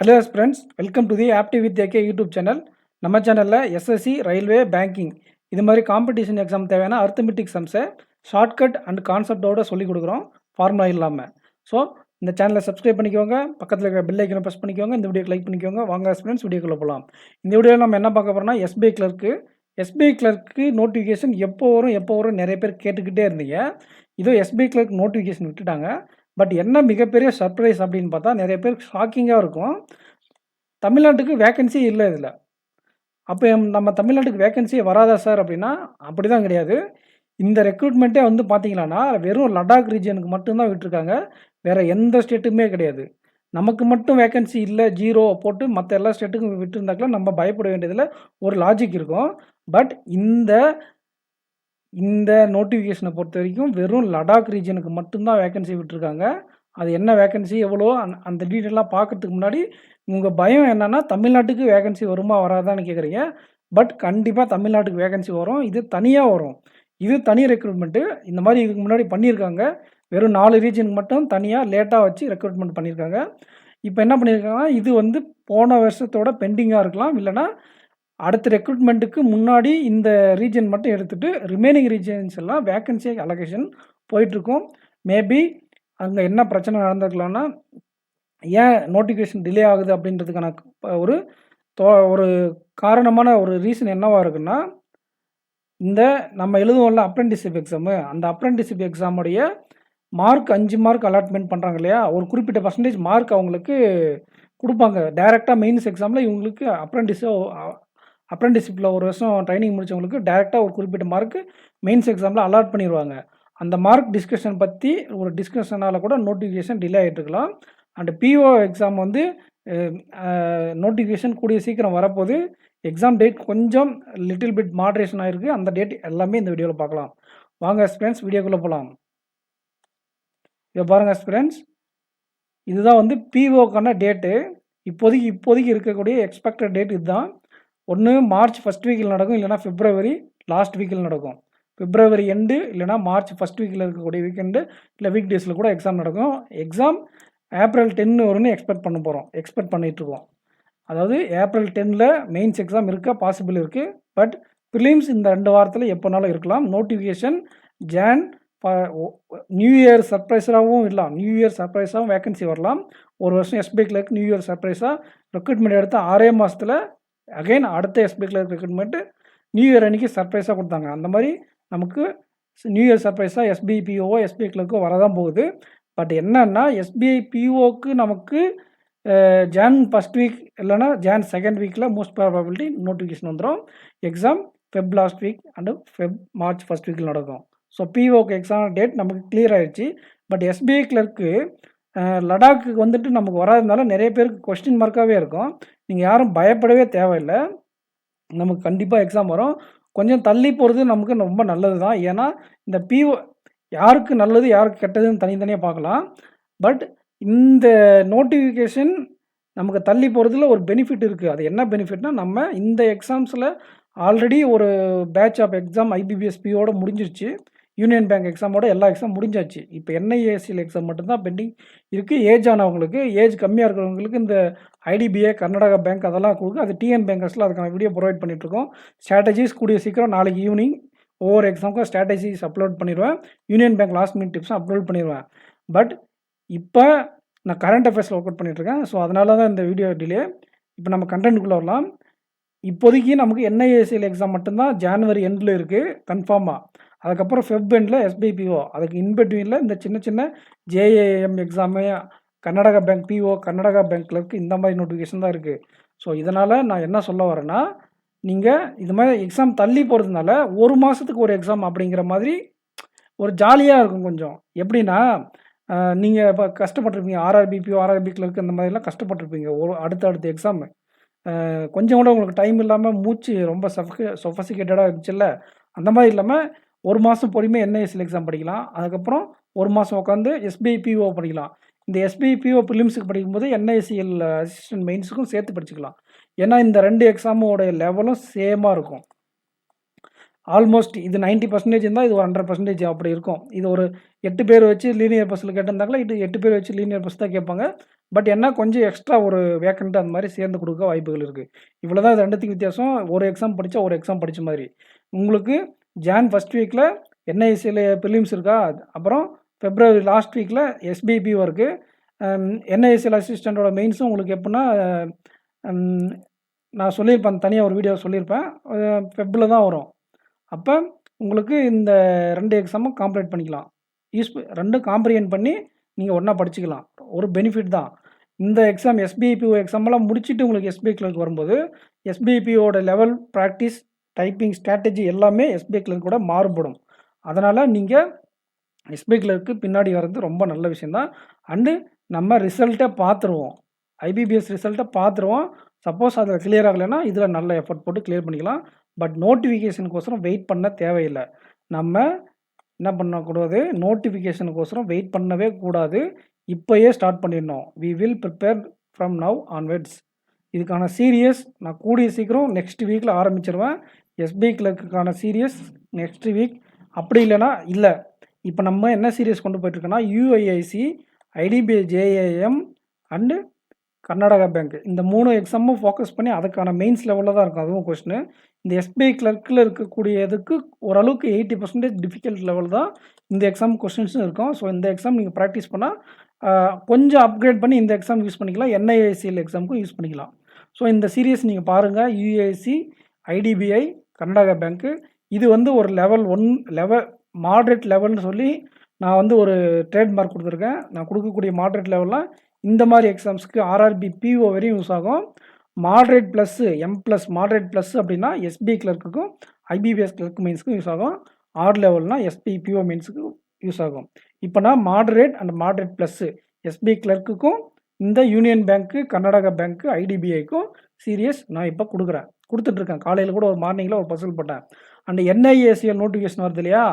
Hello friends, welcome to the Apti with AK YouTube channel. நம்ம சேனலில் SSC, railway, banking இது மாதிரி competition exam தேவையான அர்த்தமெட்டிக் சம்ஸை ஷார்ட்கட் அண்ட் கான்செப்டோட சொல்லிக் கொடுக்குறோம், ஃபார்முலா இல்லாமல். ஸோ இந்த சேனலை சப்ஸ்கிரைப் பண்ணிக்கோங்க, பக்கத்தில் இருக்கிற பெல் ஐக்கனை ப்ரெஸ் பண்ணிக்கோங்க, இந்த வீடியோக்கு லைக் பண்ணிக்கோங்க. வாங்க ஃப்ரெண்ட்ஸ், வீடியோக்குள்ளே போகலாம். இந்த வீடியோவில் நம்ம என்ன பார்க்க போகிறோம்னா எஸ்பிஐ கிளர்க்கு நோட்டிஃபிகேஷன் எப்போ வரும் நிறைய பேர் கேட்டுக்கிட்டே இருந்தீங்க. இதோ எஸ்பிஐ கிளர்க் நோட்டிஃபிகேஷன் விட்டுட்டாங்க. பட் என்ன மிகப்பெரிய சர்ப்ரைஸ் அப்படின்னு பார்த்தா நிறைய பேர் ஷாக்கிங்காக இருக்கும். தமிழ்நாட்டுக்கு வேக்கன்சி இல்லை இதில். அப்போ நம்ம தமிழ்நாட்டுக்கு வேக்கன்சியே வராதா சார் அப்படின்னா அப்படி தான் கிடையாது. இந்த ரெக்ரூட்மெண்ட்டே வந்து பார்த்தீங்களான்னா வெறும் லடாக் ரீஜனுக்கு மட்டும்தான் விட்டுருக்காங்க, வேறு எந்த ஸ்டேட்டுமே கிடையாது. நமக்கு மட்டும் வேக்கன்சி இல்லை, ஜீரோ போட்டு மற்ற எல்லா ஸ்டேட்டுக்கும் விட்டுருந்தாக்கலாம் நம்ம பயப்பட வேண்டியதில் ஒரு லாஜிக் இருக்கும். பட் இந்த நோட்டிஃபிகேஷனை பொறுத்த வரைக்கும் வெறும் லடாக் ரீஜனுக்கு மட்டும்தான் வேக்கன்சி விட்டுருக்காங்க. அது என்ன வேக்கன்சி எவ்வளோ அந்த டீட்டெயிலாம் பார்க்கறதுக்கு முன்னாடி உங்கள் பயம் என்னென்னா தமிழ்நாட்டுக்கு வேகன்சி வருமா வராதான்னு கேட்குறீங்க. பட் கண்டிப்பாக தமிழ்நாட்டுக்கு வேகன்சி வரும். இது தனியாக வரும். இது தனி ரெக்ரூட்மெண்ட்டு. இந்த மாதிரி இதுக்கு முன்னாடி பண்ணியிருக்காங்க. வெறும் 4 ரீஜனுக்கு மட்டும் தனியாக லேட்டாக வச்சு ரெக்ரூட்மெண்ட் பண்ணியிருக்காங்க. இப்போ என்ன பண்ணியிருக்காங்கன்னா இது வந்து போன வருஷத்தோட பெண்டிங்காக இருக்கலாம், இல்லைனா அடுத்த ரெக்ரூட்மெண்ட்டுக்கு முன்னாடி இந்த ரீஜன் மட்டும் எடுத்துகிட்டு ரிமைனிங் ரீஜன்ஸ் எல்லாம் வேக்கன்சி அலோகேஷன் போயிட்டுருக்கும். மேபி அங்கே என்ன பிரச்சனை நடந்திருக்கலாம்னா ஏன் நோட்டிஃபிகேஷன் டிலே ஆகுது அப்படின்றதுக்கான ஒரு காரணமான ஒரு ரீசன் என்னவாக இருக்குன்னா, இந்த நம்ம எழுதுவோம்ல அப்ரெண்டிஸ்ஷிப் எக்ஸாமு, அந்த அப்ரெண்டிஸ்ஷிப் எக்ஸாமுடைய மார்க் 5 மார்க் அலாட்மெண்ட் பண்ணுறாங்க இல்லையா, ஒரு குறிப்பிட்ட பர்சன்டேஜ் மார்க் அவங்களுக்கு கொடுப்பாங்க. டைரெக்டாக மெயின்ஸ் எக்ஸாமில் இவங்களுக்கு அப்ரெண்டிஸ்ஷிப்பில் ஒரு வருஷம் ட்ரைனிங் முடித்தவங்களுக்கு டைரெக்டாக ஒரு குறிப்பிட்ட மார்க்கு மெயின்ஸ் எக்ஸாமில் அலாட் பண்ணிடுவாங்க. அந்த மார்க் டிஸ்கஷன் பற்றி ஒரு டிஸ்கஷனால் கூட நோட்டிஃபிகேஷன் டிலே ஆகிட்டுருக்கலாம். அண்ட் பிஓ எக்ஸாம் வந்து நோட்டிஃபிகேஷன் கூடிய சீக்கிரம் வரப்போது. எக்ஸாம் டேட் கொஞ்சம் லிட்டில் பிட் மாட்ரேஷன் ஆகிருக்கு. அந்த டேட் எல்லாமே இந்த வீடியோவில் பார்க்கலாம். வாங்க ஃப்ரெண்ட்ஸ், வீடியோக்குள்ளே போகலாம். இதை பாருங்கள் ஃப்ரெண்ட்ஸ், இதுதான் வந்து பிஓக்கான டேட்டு. இப்போதைக்கு இருக்கக்கூடிய எக்ஸ்பெக்டட் டேட் இதுதான். ஒன்று மார்ச் ஃபஸ்ட் வீக்கில் நடக்கும், இல்லைனா பிப்ரவரி லாஸ்ட் வீக்கில் நடக்கும். பிப்ரவரி எண்டு இல்லைனா மார்ச் ஃபஸ்ட் வீக்கில் இருக்கக்கூடிய வீக்கெண்டு இல்லை வீக் டேஸில் கூட எக்ஸாம் நடக்கும். எக்ஸாம் ஏப்ரல் 10 வரும்னு எக்ஸ்பெக்ட் பண்ணிகிட்ருக்கோம். அதாவது ஏப்ரல் 10 மெயின்ஸ் எக்ஸாம் இருக்க பாசிபிள் இருக்குது. பட் ப்ரிலிம்ஸ் இந்த 2 வாரத்தில் எப்போனாலும் இருக்கலாம். நோட்டிஃபிகேஷன் ஜான் நியூ இயர் சர்ப்ரைஸாகவும் இல்லாம், நியூ இயர் சர்ப்ரைஸாகவும் வேக்கன்சி வரலாம். ஒரு வருஷம் எஸ்பிஐ கிளர்க் நியூ இயர் சர்ப்ரைஸாக ரெக்ரூட்மெண்ட் எடுத்து 6 மாதத்தில் அகைன் அடுத்த SBI clerk recruitment new year அன்றைக்கி சர்ப்ரைஸாக கொடுத்தாங்க. அந்த மாதிரி நமக்கு நியூ இயர் சர்ப்ரைஸாக எஸ்பிஐ பிஓஓ எஸ்பிஐ கிளர்க்கோ வரதான் போகுது. பட் என்னன்னா எஸ்பிஐ பிஓக்கு நமக்கு ஜான் ஃபஸ்ட் வீக் இல்லைனா ஜான் செகண்ட் வீக்கில் மோஸ்ட் ப்ராபபிலிட்டி நோட்டிஃபிகேஷன் வந்துடும். Exam Feb last week and March first வீக்கில் நடக்கும். ஸோ பிஓக்கு எக்ஸாம் டேட் நமக்கு கிளியர் ஆகிடுச்சு. பட் எஸ்பிஐ கிளர்க்கு லடாக்கு வந்துட்டு நமக்கு வராததுனால நிறைய பேருக்கு கொஸ்டின் மார்க்காகவே இருக்கும். நீங்கள் யாரும் பயப்படவே தேவையில்லை, நமக்கு கண்டிப்பாக எக்ஸாம் வரும். கொஞ்சம் தள்ளி போகிறது நமக்கு ரொம்ப நல்லது தான். ஏன்னா இந்த பிஓ யாருக்கு நல்லது யாருக்கு கெட்டதுன்னு தனித்தனியாக பார்க்கலாம். பட் இந்த நோட்டிஃபிகேஷன் நமக்கு தள்ளி போகிறதுல ஒரு பெனிஃபிட் இருக்குது. அது என்ன பெனிஃபிட்னா, நம்ம இந்த எக்ஸாம்ஸில் ஆல்ரெடி ஒரு பேட்ச் ஆஃப் எக்ஸாம் ஐபிபிஎஸ் பிஓட முடிஞ்சிருச்சு. யூனியன் பேங்க் எக்ஸாமோட எல்லா எக்ஸாம் முடிஞ்சாச்சு. இப்போ என்ஐஏசிஎல் எக்ஸாம் மட்டும்தான் பெண்டிங் இருக்குது. ஏஜ் ஆனவங்களுக்கு, ஏஜ் கம்மியாக இருக்கிறவங்களுக்கு இந்த ஐடிபிஐ, கர்நாடகா பேங்க் அதெல்லாம் கொடுக்கு. அது டிஎன் பேங்கர்ஸில் அதுக்கான வீடியோ ப்ரொவைட் பண்ணிகிட்ருக்கோம். ஸ்ட்ராட்டஜிஸ் கூடிய சீக்கிரம் நாளைக்கு ஈவினிங் ஒவ்வொரு எக்ஸாமுக்கும் ஸ்ட்ராட்டஜிஸ் அப்லோட் பண்ணிடுவேன். யூனியன் பேங்க் லாஸ்ட் மினிட் டிப்ஸும் அப்லோட் பண்ணிடுவேன். பட் இப்போ நான் கரண்ட் அஃபேர்ஸில் ஒர்க் அவுட் பண்ணிகிட்ருக்கேன். ஸோ அதனால தான் இந்த வீடியோ டிலே. இப்போ நம்ம கண்டென்ட்டுக்குள்ளே வரலாம். இப்போதைக்கு நமக்கு என்ஐஏசிஎல் எக்ஸாம் மட்டும்தான் ஜான்வரி எண்டில் இருக்குது கன்ஃபார்மாக. அதுக்கப்புறம் ஃபெப் எண்டில் எஸ்பிபிஓ, அதுக்கு இன்பிட்வீனில் இந்த சின்ன JAM exam, Karnataka bank PO, Karnataka bank கிளர்க்கு இந்த மாதிரி நோட்டிஃபிகேஷன் தான் இருக்குது. ஸோ இதனால் நான் என்ன சொல்ல வரேன்னா, நீங்கள் இது மாதிரி எக்ஸாம் தள்ளி போகிறதுனால ஒரு மாதத்துக்கு ஒரு எக்ஸாம் அப்படிங்கிற மாதிரி ஒரு ஜாலியாக இருக்கும் கொஞ்சம். எப்படின்னா, நீங்கள் இப்போ கஷ்டப்பட்டுருப்பீங்க, ஆர்ஆர்பிபிஓ, ஆர்ஆர்பி கிளர்க்கு இந்த மாதிரிலாம் கஷ்டப்பட்டுருப்பீங்க அடுத்த எக்ஸாமு. கொஞ்சம் கூட உங்களுக்கு டைம் இல்லாமல் மூச்சு ரொம்ப சொஃபசிகேட்டடாக இருந்துச்சுல்ல, அந்த மாதிரி இல்லாமல் ஒரு மாதம் பொறுமையாக என்ஐஎஸ்எல் எக்ஸாம் படிக்கலாம். அதுக்கப்புறம் ஒரு மாதம் உட்காந்து எஸ்பிஐ பிஓ படிக்கலாம். இந்த எஸ்பிஐ பிஓ ப்ரிலிம்ஸுக்கு படிக்கும்போது என்ஐஎஸ்சிஎல் அசிஸ்டன்ட் மெயின்ஸுக்கும் சேர்த்து படிச்சுக்கலாம். ஏன்னா இந்த 2 எக்ஸாமோடைய லெவலும் சேமாக இருக்கும். ஆல்மோஸ்ட் இது 90% இருந்தால் இது ஒரு 100% அப்படி இருக்கும். இது ஒரு 8 பேர் வச்சு லீனியர் பஸ்ஸில் கேட்டிருந்தாங்களா, இது 8 பேர் வச்சு லீனியர் பஸ் தான் கேட்பாங்க. பட் என்ன கொஞ்சம் எக்ஸ்ட்ரா ஒரு வேக்கண்ட் அந்த மாதிரி சேர்ந்து கொடுக்க வாய்ப்புகள் இருக்குது. இவ்வளோ தான் இது ரெண்டுத்துக்கு வித்தியாசம். ஒரு எக்ஸாம் படித்தா ஒரு எக்ஸாம் படித்த மாதிரி. உங்களுக்கு ஜான் ஃபஸ்ட் வீக்கில் என்ஐசியில் ப்ரிலிம்ஸ் இருக்கா, அப்புறம் ஃபெப்ரவரி லாஸ்ட் வீக்கில் எஸ்பிபிஓ இருக்குது. என்ஐசிஎல் அசிஸ்டண்ட்டோட மெயின்ஸும் உங்களுக்கு எப்படின்னா நான் சொல்லியிருப்பேன், தனியாக ஒரு வீடியோ சொல்லியிருப்பேன், ஃபெப்பில் தான் வரும். அப்போ உங்களுக்கு இந்த 2 எக்ஸாமும் காம்ப்ளீட் பண்ணிக்கலாம். ரெண்டும் காம்ப்ரிஹெண்ட் பண்ணி நீங்கள் ஒன்றா படிச்சுக்கலாம். ஒரு பெனிஃபிட் தான். இந்த எக்ஸாம் எஸ்பிபிஓ எக்ஸாமெல்லாம் முடிச்சுட்டு உங்களுக்கு எஸ்பிஐ கிளர்க் வரும்போது எஸ்பிபிஓட லெவல், ப்ராக்டிஸ், டைப்பிங் ஸ்ட்ராட்டஜி எல்லாமே எஸ்பிஐ கிளர்க் கூட மாறுபடும். அதனால் நீங்கள் எஸ்பிஐ கிளர்க்கு பின்னாடி வர்றது ரொம்ப நல்ல விஷயந்தான். அண்டு நம்ம ரிசல்ட்டை பார்த்துருவோம், ஐபிபிஎஸ் ரிசல்ட்டை பார்த்துருவோம். சப்போஸ் அதில் கிளியர் ஆகலைன்னா இதில் நல்ல எஃபர்ட் போட்டு கிளியர் பண்ணிக்கலாம். பட் நோட்டிஃபிகேஷனுக்கோசரம் வெயிட் பண்ண தேவையில்லை. நம்ம என்ன பண்ணக்கூடாது, நோட்டிஃபிகேஷனுக்கோசரம் வெயிட் பண்ணவே கூடாது. இப்போயே ஸ்டார்ட் பண்ணிடணும். We will prepare from now onwards. இதுக்கான சீரியஸ் நான் கூடிய சீக்கிரம் நெக்ஸ்ட் வீக்கில் ஆரம்பிச்சிருவேன். எஸ்பிஐ கிளர்க்குக்கான சீரியஸ் நெக்ஸ்ட் வீக். அப்படி இல்லைனா இல்லை, இப்போ நம்ம என்ன சீரியஸ் கொண்டு போயிட்டுருக்கோன்னா UIIC, IDBI JAM and Karnataka bank, இந்த 3 எக்ஸாமும் ஃபோக்கஸ் பண்ணி அதுக்கான மெயின்ஸ் லெவலில் தான் இருக்கும். அதுவும் கொஸ்டின் இந்த எஸ்பிஐ கிளர்க்கில் இருக்கக்கூடியதுக்கு ஓரளவுக்கு 80% டிஃபிகல்ட் லெவல் தான் இந்த எக்ஸாம் கொஸ்டின்ஸும் இருக்கும். ஸோ இந்த எக்ஸாம் நீங்கள் ப்ராக்டிஸ் பண்ணால் கொஞ்சம் அப்கிரேட் பண்ணி இந்த எக்ஸாம் யூஸ் பண்ணிக்கலாம், என்ஐஐசிஎல் எக்ஸாமுக்கும் யூஸ் பண்ணிக்கலாம். ஸோ இந்த சீரியஸ் நீங்கள் பாருங்கள். யூஐசி, ஐடிபிஐ, கர்நாடகா பேங்க்கு, இது ஒரு லெவல் 1 மாட்ரேட் லெவல்னு சொல்லி நான் ஒரு ட்ரேட்மார்க் கொடுத்துருக்கேன். நான் கொடுக்கக்கூடிய மாட்ரேட் லெவல்லாம் இந்த மாதிரி எக்ஸாம்ஸ்க்கு ஆர்ஆர்பி பிஓ வரையும் யூஸ் ஆகும். Moderate plus M+ moderate plus அப்படின்னா எஸ்பிஐ கிளர்க்குக்கும் ஐபிபிஎஸ் கிளர்க் மெயின்ஸுக்கும் யூஸ் ஆகும். ஆர் லெவல்னால் எஸ்பி பிஓ மெயின்ஸுக்கு யூஸ் ஆகும். இப்போ நான் moderate and moderate plus SBI கிளர்க்குக்கும் இந்த யூனியன் பேங்க்கு, கர்நாடகா பேங்க்கு, ஐடிபிஐக்கும் சீரியஸ் நான் இப்போ கொடுத்துட்ருக்கேன். காலையில் கூட ஒரு மார்னிங்கில் ஒரு பசில் போட்டேன். அண்ட் என்ஐஏசிஎல் நோட்டிஃபிகேஷன் வருது இல்லையா,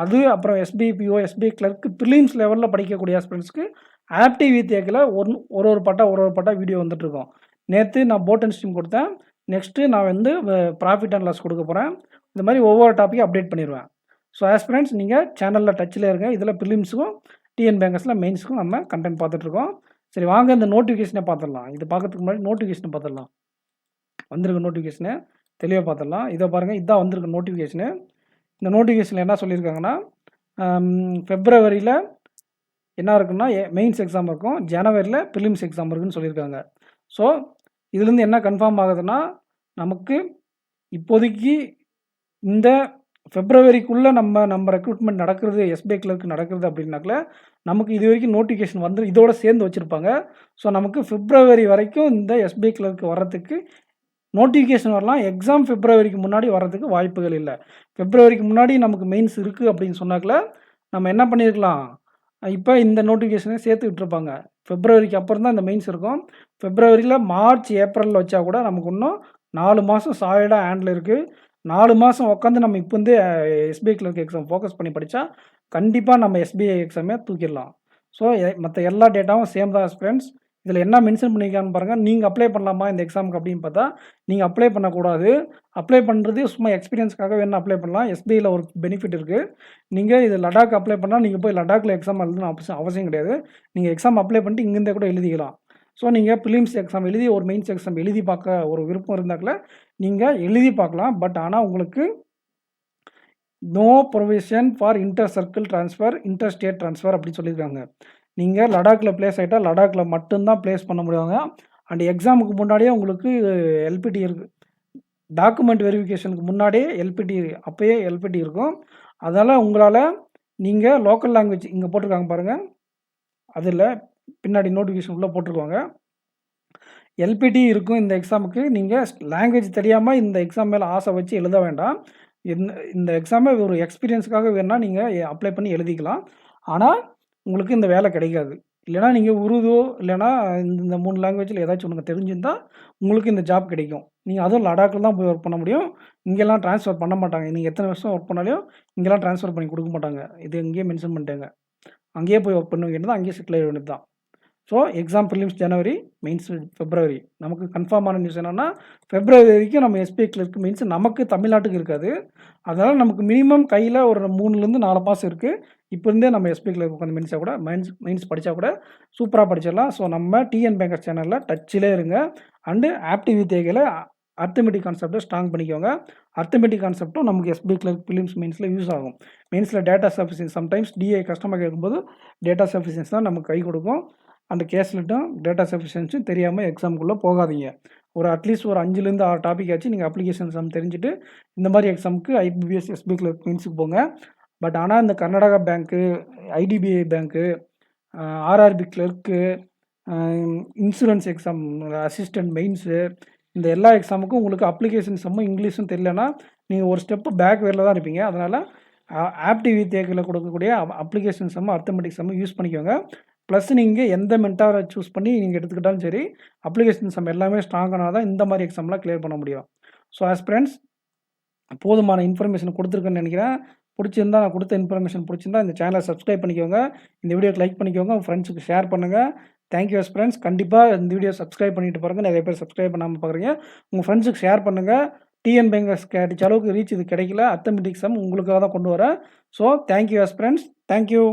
அது அப்புறம் எஸ்பிபிஓ, எஸ்பிஐ கிளர்க்கு ப்ரிலிம்ஸ் லெவலில் படிக்கக்கூடிய ஆஸ்பிரண்ட்ஸ்க்கு ஆப்டிவ் வித் ஏக்கில் ஒரு பட்டா வீடியோ வந்துட்டுருக்கோம். நேற்று நான் போட் அண்ட் ஸ்ட்ரீம் கொடுத்தேன். நெக்ஸ்ட்டு நான் ப்ராஃபிட் அண்ட் லாஸ் கொடுக்க போகிறேன். இந்த மாதிரி ஒவ்வொரு டாப்பிக்கும் அப்டேட் பண்ணிடுவேன். ஸோ ஆஸ்பிரண்ட்ஸ் நீங்கள் சேனலில் டச்சில் இருங்க. இதில் ப்ரிலிம்ஸுக்கும் டிஎன் பேங்கர்ஸில் மெயின்ஸுக்கும் நம்ம கண்டென்ட் பார்த்துட்ருக்கோம். சரி, வாங்க இந்த நோட்டிஃபிகேஷனை பார்த்துடலாம். இது பார்க்கறதுக்கு முன்னாடி நோட்டிஃபிகேஷனை பார்த்துடலாம். வந்திருக்க நோட்டிஃபிகேஷனை தெளிவாக பார்த்துடலாம். இதை பாருங்கள், இதுதான் வந்திருக்க நோட்டிஃபிகேஷனு. இந்த நோட்டிஃபிகேஷனில் என்ன சொல்லியிருக்காங்கன்னா, ஃபெப்ரவரியில் என்ன இருக்குன்னா மெயின்ஸ் எக்ஸாம் இருக்கும், ஜனவரியில் ப்ரிலிம்ஸ் எக்ஸாம் இருக்குன்னு சொல்லியிருக்காங்க. ஸோ இதுலேருந்து என்ன கன்ஃபார்ம் ஆகுதுன்னா, நமக்கு இப்போதைக்கு இந்த ஃபெப்ரவரிக்குள்ளே நம்ம ரெக்ரூட்மெண்ட் நடக்கிறது, எஸ்பிஐ கிளர்க்கு நடக்கிறது அப்படின்னாக்கல நமக்கு இது வரைக்கும் நோட்டிஃபிகேஷன் இதோட சேர்ந்து வச்சுருப்பாங்க. ஸோ நமக்கு ஃபெப்ரவரி வரைக்கும் இந்த எஸ்பிஐ கிளர்க்கு வர்றதுக்கு நோட்டிஃபிகேஷன் வரலாம். எக்ஸாம் ஃபெப்ரவரிக்கு முன்னாடி வர்றதுக்கு வாய்ப்புகள் இல்லை. ஃபெப்ரவரிக்கு முன்னாடி நமக்கு மெயின்ஸ் இருக்குது அப்படின்னு சொன்னாக்கல நம்ம என்ன பண்ணியிருக்கலாம், இப்போ இந்த நோட்டிஃபிகேஷனை சேர்த்து விட்டுருப்பாங்க. ஃபெப்ரவரிக்கு அப்புறம் தான் இந்த மெயின்ஸ் இருக்கும். ஃபெப்ரவரியில் மார்ச், ஏப்ரலில் வச்சா கூட நமக்கு இன்னும் 4 மாதம் சாலிடாக ஹேண்டில் இருக்குது. 4 மாதம் உட்காந்து நம்ம இப்போ எஸ்பிஐ கிளர்க் எக்ஸாம் ஃபோக்கஸ் பண்ணி படித்தா கண்டிப்பாக நம்ம எஸ்பிஐ எக்ஸாமே தூக்கிடலாம். ஸோ மற்ற எல்லா டேட்டாவும் சேம் தான் ஃப்ரெண்ட்ஸ். இதில் என்ன மென்ஷன் பண்ணியிருக்கான்னு பாருங்கள். நீங்கள் அப்ளை பண்ணலாமா இந்த எக்ஸாமுக்கு அப்படின்னு பார்த்தா நீங்கள் அப்ளை பண்ணக்கூடாது. அப்ளை பண்ணுறது சும்மா எக்ஸ்பீரியன்ஸ்க்காக வேணும் அப்ளை பண்ணலாம். எஸ்பிஐயில் ஒரு பெனிஃபிட் இருக்குது. நீங்கள் இது லடாக் அப்ளை பண்ணால் நீங்கள் போய் லடாக்கில் எக்ஸாம் எழுதணும் அவசியம் கிடையாது. நீங்கள் எக்ஸாம் அப்ளை பண்ணிட்டு இங்கேருந்தே கூட எழுதிக்கலாம். ஸோ நீங்கள் ப்ரிலிம்ஸ் எக்ஸாம் எழுதி ஒரு மெயின்ஸ் எக்ஸாம் எழுதி பார்க்க ஒரு விருப்பம் இருந்தாக்கல நீங்கள் எழுதி பார்க்கலாம். பட் ஆனால் உங்களுக்கு no provision for inter circle transfer, inter state transfer அப்படின்னு சொல்லியிருக்காங்க. நீங்கள் லடாக்கில் ப்ளேஸ் ஆகிட்டால் லடாக்கில் மட்டும்தான் ப்ளேஸ் பண்ண முடியாங்க. அண்ட் எக்ஸாமுக்கு முன்னாடியே உங்களுக்கு எல்பிடி இருக்குது, டாக்குமெண்ட் வெரிஃபிகேஷனுக்கு முன்னாடியே எல்பிடி, அப்போயே எல்பிடி இருக்கும். அதனால் உங்களால் நீங்கள் லோக்கல் லாங்குவேஜ் இங்கே போட்டிருக்காங்க பாருங்கள், அதில் பின்னாடி நோட்டிஃபிகேஷன் உள்ளே போட்டிருக்காங்க எல்பிடி இருக்கும். இந்த எக்ஸாமுக்கு நீங்கள் லாங்குவேஜ் தெரியாமல் இந்த எக்ஸாம் மேலே ஆசை வச்சு எழுத வேண்டாம். இந்த எக்ஸாமை ஒரு எக்ஸ்பீரியன்ஸுக்காக வேணால் நீங்கள் அப்ளை பண்ணி எழுதிக்கலாம். ஆனால் உங்களுக்கு இந்த வேலை கிடைக்காது. இல்லைனா நீங்கள் உருது இல்லைனா இந்த 3 லாங்குவேஜில் ஏதாச்சும் ஒன்று தெரிஞ்சிருந்தால் உங்களுக்கு இந்த ஜாப் கிடைக்கும். நீங்கள் அதுவும் லடாக்கில் தான் போய் ஒர்க் பண்ண முடியும். இங்கெல்லாம் ட்ரான்ஸ்ஃபர் பண்ண மாட்டாங்க. நீங்கள் எத்தனை வருஷம் ஒர்க் பண்ணாலும் இங்கெல்லாம் ட்ரான்ஸ்ஃபர் பண்ணி கொடுக்க மாட்டாங்க. இது இங்கேயே மென்ஷன் பண்ணிட்டாங்க. அங்கேயே போய் ஒர்க் பண்ண வேண்டியது தான், அங்கேயே செட்டில் ஆக வேண்டியது தான். ஸோ எக்ஸாம் ப்ரிலிம்ஸ் ஜனவரி, மெயின்ஸ் பிப்ரவரி. நமக்கு கன்ஃபார்மான நியூஸ் என்னன்னா, பிப்ரவரி வரைக்கும் நம்ம எஸ்பிஐ கிளர்க் மெயின்ஸ் நமக்கு தமிழ்நாட்டுக்கு இருக்காது. அதனால நமக்கு மினிமம் கையில ஒரு 3லேருந்து 4 மாசம் இருக்கு. இப்போ இருந்தே நம்ம எஸ்பிஐ கிளர்க் உட்காந்து மெயின்ஸ் படிச்சா கூட சூப்பரா படிச்சிடலாம். ஸோ நம்ம டிஎன் பேங்கர் சேனல்ல டச்சிலே இருங்க. அண்டு ஆப்டிவ் வித்தைகள அரித்மெடிக் கான்செப்ட்ட ஸ்ட்ராங் பண்ணிக்கோங்க. அரித்மெடிக் கான்செப்ட்டும் நமக்கு எஸ்பிஐ கிளர்க் பிலிம்ஸ் மெயின்ஸ்ல யூஸ் ஆகும். மெயின்ஸ்ல டேட்டா சஃபிஷியன்சி சம்டைம்ஸ் டிஏ கஷ்டமா கேட்கும்போது டேட்டா சஃபிஷியன்சி தான் நமக்கு கை கொடுக்கும். அந்த கேஸ்லெட்டும் டேட்டா சஃபிஷியன்சியும் தெரியாம எக்ஸாமுக்குள்ள போகாதீங்க. ஒரு அட்லீஸ்ட் ஒரு 5லேருந்து 6 டாபிக் ஆச்சு நீங்க அப்ளிகேஷன் சம் தெரிஞ்சுட்டு இந்த மாதிரி எக்ஸாமுக்கு ஐபிபிஎஸ், எஸ்பிஐ கிளர்க் மெயின்ஸ்க்கு போங்க. பட் ஆனா இந்த கர்நாடகா பேங்க்கு, ஐடிபிஐ பேங்க்கு, ஆர்ஆர்பி கிளர்க்கு, இன்சூரன்ஸ் எக்ஸாம் அசிஸ்டன்ட் மெயின்ஸு இந்த எல்லா எக்ஸாமுக்கும் உங்களுக்கு அப்ளிகேஷன் சம்மும் இங்கிலீஷும் தெரியலனா நீங்கள் ஒரு ஸ்டெப்பு பேக் வேரில் தான் இருப்பீங்க. அதனால் ஆப்டிவ் தேர்வில் கொடுக்கக்கூடிய அப்ளிகேஷன் சம்மு, அரித்மெடிக் சம்மு யூஸ் பண்ணிக்கோங்க. ப்ளஸ் நீங்கள் எந்த மென்டாரை சூஸ் பண்ணி நீங்கள் எடுத்துக்கிட்டாலும் சரி, அப்ளிகேஷன் சம் எல்லாமே ஸ்ட்ராங்கானால் தான் இந்த மாதிரி எக்ஸாம்லாம் கிளியர் பண்ண முடியும். ஸோ ஆஸ்பிரண்ட்ஸ் போதுமான இன்ஃபர்மேஷன் கொடுத்துருக்கேன்னு நினைக்கிறேன். பிடிச்சிருந்தா நான் கொடுத்த இன்ஃபர்மேஷன் பிடிச்சிருந்தா இந்த சேனலை சப்ஸ்கிரைப் பண்ணிக்கோங்க. இந்த வீடியோக்கு லைக் பண்ணிக்கோங்க. உங்கள் ஃப்ரெண்ட்ஸுக்கு ஷேர் பண்ணுங்கள். Thank you friends. கண்டிப்பாக இந்த வீடியோ சப்ஸ்கிரைப் பண்ணிட்டு பாருங்கள். நிறைய பேர் சப்ஸ்கிரைப் பண்ணாமல் பார்க்குறீங்க. உங்கள் ஃப்ரெண்ட்ஸுக்கு ஷேர் பண்ணுங்கள். டிஎன் பேங்கர்ஸ் கிடைச்ச அளவுக்கு ரீச் இது கிடைக்கல. அரித்மெடிக் சம் உங்களுக்காக தான் கொண்டு வரேன். So thank you friends. தேங்க்யூ.